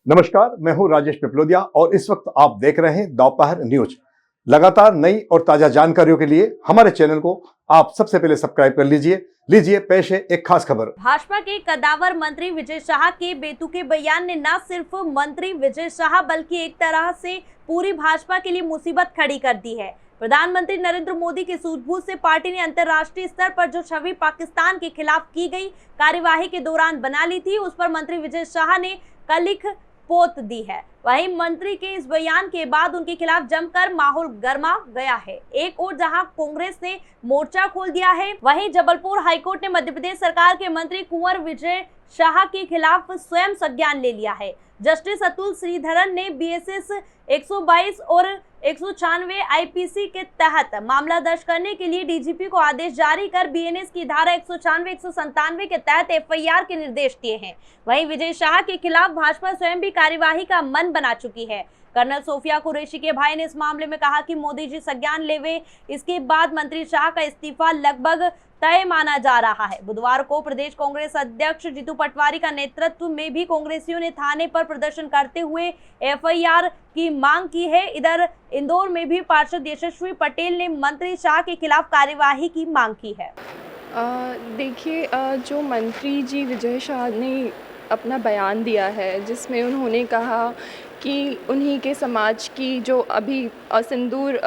नमस्कार, मैं हूं राजेश पिपलोदिया और इस वक्त आप देख रहे हैं दोपहर न्यूज। लगातार नई और ताजा जानकारियों के लिए हमारे चैनल को आप सबसे पहले सब्सक्राइब कर लीजिए पेश है एक खास खबर। भाजपा के कद्दावर मंत्री विजय शाह के बेतुके बयान ने न सिर्फ मंत्री विजय शाह बल्कि एक तरह से पूरी भाजपा के लिए मुसीबत खड़ी कर दी है। प्रधानमंत्री नरेंद्र मोदी की सूझबूझ से पार्टी ने अंतर्राष्ट्रीय स्तर पर जो छवि पाकिस्तान के खिलाफ की गई कार्यवाही के दौरान बना ली थी, उस पर मंत्री विजय शाह ने कलिख पोत दी है। वहीं मंत्री के इस बयान के बाद उनके खिलाफ जमकर माहौल गर्मा गया है। एक ओर जहां कांग्रेस ने मोर्चा खोल दिया है, वहीं जबलपुर हाईकोर्ट ने मध्य प्रदेश सरकार के मंत्री कुंवर विजय शाह के खिलाफ स्वयं संज्ञान ले लिया है। जस्टिस अतुल श्रीधरन ने बीएसएस 122 और 196 आईपीसी के तहत मामला दर्ज करने के लिए डीजीपी को आदेश जारी कर बीएनएस की धारा 196, 197 के तहत एफआईआर के निर्देश दिए हैं। वहीं विजय शाह के खिलाफ भाजपा स्वयं भी कार्यवाही का मन बना चुकी है। कर्नल सोफिया कुरैशी के भाई ने इस मामले में कहा कि मोदी जी संज्ञान लेवे, इसके बाद मंत्री शाह का इस्तीफा लगभग तय माना जा रहा है। बुधवार को प्रदेश कांग्रेस अध्यक्ष जीतू पटवारी का नेतृत्व में भी कांग्रेसियों ने थाने पर प्रदर्शन करते हुए एफआईआर की मांग की है। इधर इंदौर में भी पार्षद यशस्वी पटेल ने मंत्री शाह के खिलाफ कार्यवाही की मांग की है। देखिए, जो मंत्री जी विजय शाह ने अपना बयान दिया है, जिसमें उन्होंने कहा कि उन्हीं के समाज की जो अभी सिंदूर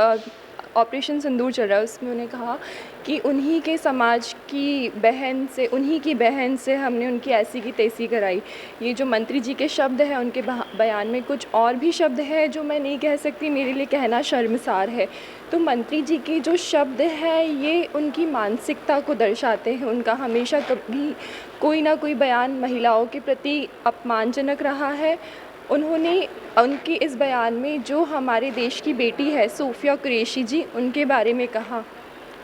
ऑपरेशन सिंदूर चल रहा है, उसमें उन्होंने कहा कि उन्हीं के समाज की बहन से, उन्हीं की बहन से हमने उनकी ऐसी की तैसी कराई। ये जो मंत्री जी के शब्द हैं उनके बयान में, कुछ और भी शब्द हैं जो मैं नहीं कह सकती, मेरे लिए कहना शर्मसार है। तो मंत्री जी के जो शब्द हैं ये उनकी मानसिकता को दर्शाते हैं। उनका हमेशा कभी कोई ना कोई बयान महिलाओं के प्रति अपमानजनक रहा है। उन्होंने उनके इस बयान में जो हमारे देश की बेटी है सोफिया कुरैशी जी, उनके बारे में कहा।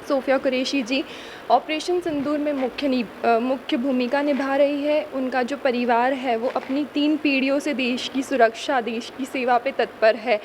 सोफिया कुरैशी जी ऑपरेशन सिंदूर में मुख्य भूमिका निभा रही है। उनका जो परिवार है वो अपनी 3 पीढ़ियों से देश की सुरक्षा, देश की सेवा पे तत्पर है।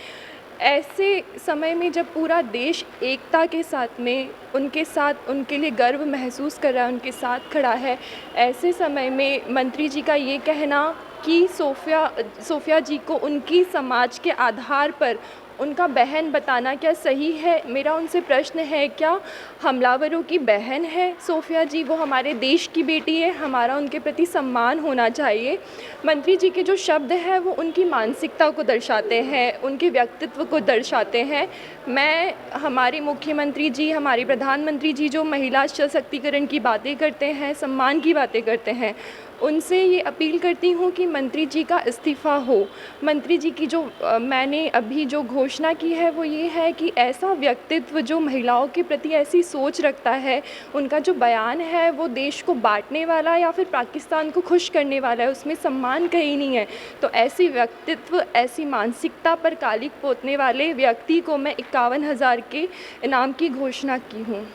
ऐसे समय में जब पूरा देश एकता के साथ में उनके साथ, उनके लिए गर्व महसूस कर रहा है, उनके साथ खड़ा है, ऐसे समय में मंत्री जी का ये कहना कि सोफिया जी को उनकी समाज के आधार पर उनका बहन बताना क्या सही है? मेरा उनसे प्रश्न है, क्या हमलावरों की बहन है सोफिया जी? वो हमारे देश की बेटी है, हमारा उनके प्रति सम्मान होना चाहिए। मंत्री जी के जो शब्द हैं वो उनकी मानसिकता को दर्शाते हैं, उनके व्यक्तित्व को दर्शाते हैं। मैं हमारे मुख्यमंत्री जी, हमारे प्रधानमंत्री जी जो महिला सशक्तिकरण की बातें करते हैं, सम्मान की बातें करते हैं, उनसे ये अपील करती हूँ कि मंत्री जी का इस्तीफ़ा हो। मंत्री जी की जो मैंने अभी जो घोषणा की है वो ये है कि ऐसा व्यक्तित्व जो महिलाओं के प्रति ऐसी सोच रखता है, उनका जो बयान है वो देश को बांटने वाला या फिर पाकिस्तान को खुश करने वाला है, उसमें सम्मान कहीं नहीं है। तो ऐसी व्यक्तित्व, ऐसी मानसिकता पर कालिक पोतने वाले व्यक्ति को मैं 51,000 के इनाम की घोषणा की हूँ।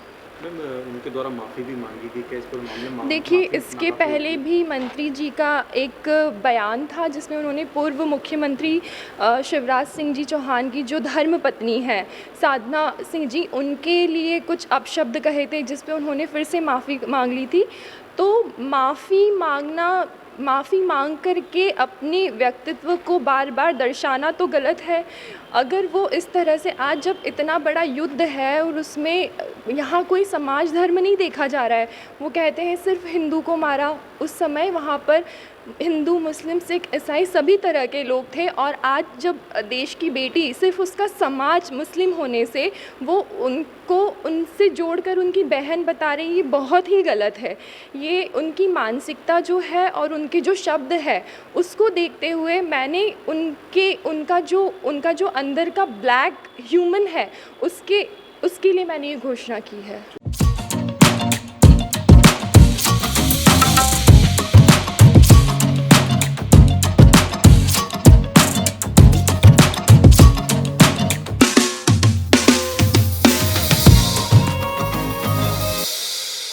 उनके द्वारा माफ़ी भी मांगी थी, क्या इस पर मामले में? देखिए, इसके पहले भी मंत्री जी का एक बयान था जिसमें उन्होंने पूर्व मुख्यमंत्री शिवराज सिंह जी चौहान की जो धर्मपत्नी हैं साधना सिंह जी, उनके लिए कुछ अपशब्द कहे थे, जिस पे उन्होंने फिर से माफ़ी मांग ली थी। तो माफ़ी मांग करके अपने व्यक्तित्व को बार बार दर्शाना तो गलत है। अगर वो इस तरह से, आज जब इतना बड़ा युद्ध है और उसमें यहाँ कोई समाज धर्म नहीं देखा जा रहा है, वो कहते हैं सिर्फ हिंदू को मारा, उस समय वहाँ पर हिंदू, मुस्लिम, सिख, ईसाई सभी तरह के लोग थे। और आज जब देश की बेटी सिर्फ उसका समाज मुस्लिम होने से वो उनको उनसे जोड़कर उनकी बहन बता रही है, ये बहुत ही गलत है। ये उनकी मानसिकता जो है और उनके जो शब्द है उसको देखते हुए मैंने उनका जो अंदर का ब्लैक ह्यूमन है उसके लिए मैंने ये घोषणा की है।